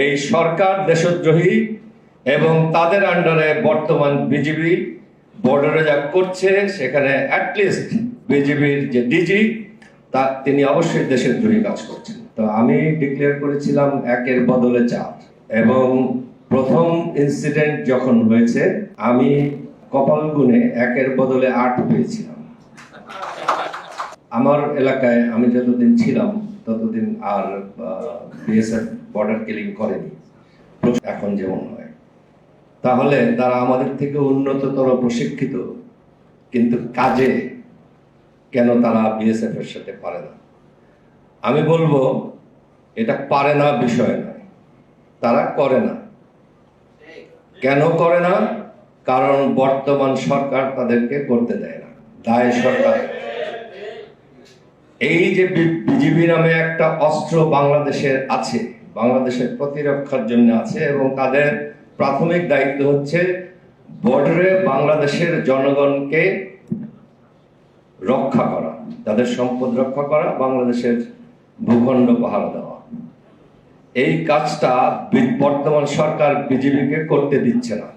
এই সরকার দেশদ্রোহী এবং তাদের আন্ডারে বর্তমান বিজেপি বর্ডারে যা করছে সেখানে অ্যাটলিস্ট বিজেপির যে ডিজি তিনি অবশ্যই দেশদ্রোহী কাজ করছেন। তো আমি ডিক্লেয়ার করেছিলাম 1-এর বদলে 4 এবং প্রথম ইনসিডেন্ট যখন হয়েছে আমি কপাল গুনে 1-এর বদলে 8 পেয়েছিলাম। আমার এলাকায় আমি যতদিন ছিলাম ততদিন আর বিএসএফ বর্ডার কিলিং করেনি এখন যেমন হয়। তাহলে তারা আমাদের থেকে উন্নততর প্রশিক্ষিত, কিন্তু কাজে কেন তারা বিএসএফ এর সাথে পারে না? আমি বলবো এটা পারে না বিষয় নয়, তারা করে না। কেন করে না? কারণ বর্তমান সরকার তাদেরকে করতে দেয় না, দায় সরকার। এই যে বিজিবি নামে একটা অস্ত্র বাংলাদেশের আছে, বাংলাদেশের প্রতিরক্ষার জন্য আছে এবং তাদের প্রাথমিক দায়িত্ব হচ্ছে বর্ডারে বাংলাদেশের জনগণকে রক্ষা করা, তাদের সম্পদ রক্ষা করা, বাংলাদেশের ভূখণ্ড পাহারা দেওয়া। এই কাজটা বর্তমান সরকার বিজেপিকে করতে দিচ্ছে না,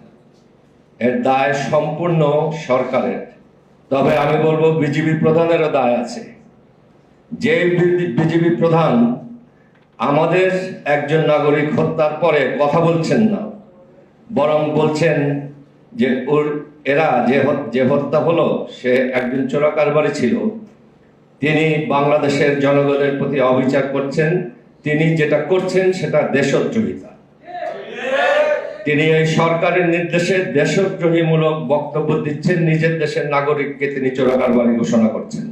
এর দায় সম্পূর্ণ সরকারের। তবে আমি বলবো বিজেপি প্রধানেরও দায় আছে। যে বিজেপি প্রধান আমাদের একজন নাগরিক হত্যার পরে কথা বলছেন না, বরং বলছেন যে এরা যে হত্যা হলো সে একজন চোরাকারবারি ছিল, তিনি বাংলাদেশের জনগণের প্রতি অবিচার করছেন, তিনি যেটা করছেন সেটা দেশদ্রোহিতা। তিনি এই সরকারের নির্দেশে দেশদ্রোহীমূলক বক্তব্য দিচ্ছেন, নিজের দেশের নাগরিককে তিনি চোরাকারবারি ঘোষণা করছেন।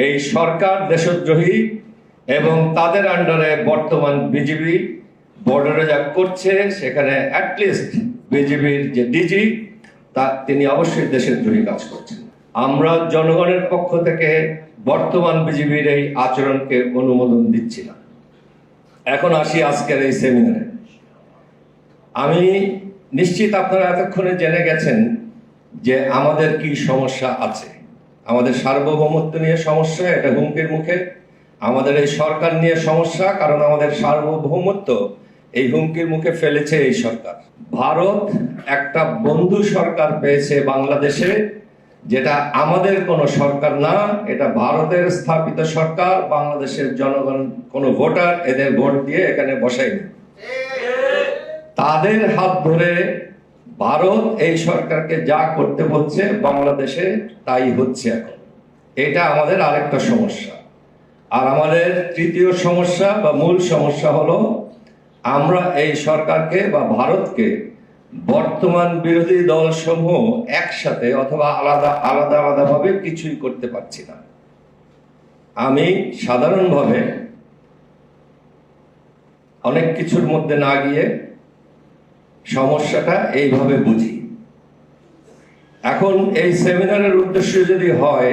এই সরকার দেশদ্রোহী এবং তাদের আন্ডারে বর্তমান বিজেপি বর্ডারে যা করছে সেখানে অ্যাটলিস্ট বিজেপির যে ডিজি তিনি অবশ্যই দেশদ্রোহী কাজ করছেন। আমরা জনগণের পক্ষ থেকে বর্তমান বিজেপির এই আচরণকে অনুমোদন দিচ্ছি না। এখন আসি আজকের এই সেমিনারে। আমি নিশ্চিত আপনারা এতক্ষণে জেনে গেছেন যে আমাদের কি সমস্যা আছে। আমাদের সার্বভৌমত্ব নিয়ে সমস্যা, এটা হুমকির মুখে। আমাদের এই সরকার নিয়ে সমস্যা, কারণ আমাদের সার্বভৌমত্ব এই হুমকির মুখে ফেলেছে এই সরকার। ভারত একটা বন্ধু সরকার পেয়েছে বাংলাদেশে, যেটা আমাদের কোনো সরকার না, এটা ভারতের স্থাপিত সরকার। বাংলাদেশের জনগণ কোনো ভোটার এদের ভোট দিয়ে এখানে বসায়নি। তাদের হাত ধরে ভারত এই সরকারকে যা করতে বলছে বাংলাদেশে তাই হচ্ছে এখন। এটা আমাদের আরেকটা সমস্যা। আর আমাদের তৃতীয় সমস্যা বা মূল সমস্যা হলো আমরা এই সরকারকে বা ভারতকে বর্তমান বিরোধী দলসমূহ একসাথে অথবা আলাদা আলাদাভাবে কিছুই করতে পারছি না। আমি সাধারণভাবে অনেক কিছুর মধ্যে না গিয়ে সমস্যাটা এইভাবে বুঝি। এখন এই সেমিনারের উদ্দেশ্য যদি হয়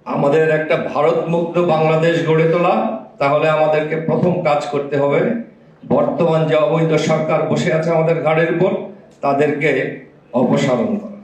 আমাদের একটা ভারত মুক্ত বাংলাদেশ গড়ে তোলা, তাহলে আমাদেরকে প্রথম কাজ করতে হবে বর্তমান যে অবৈধ সরকার বসে আছে আমাদের ঘাড়ের উপর তাদেরকে অপসারণ করা।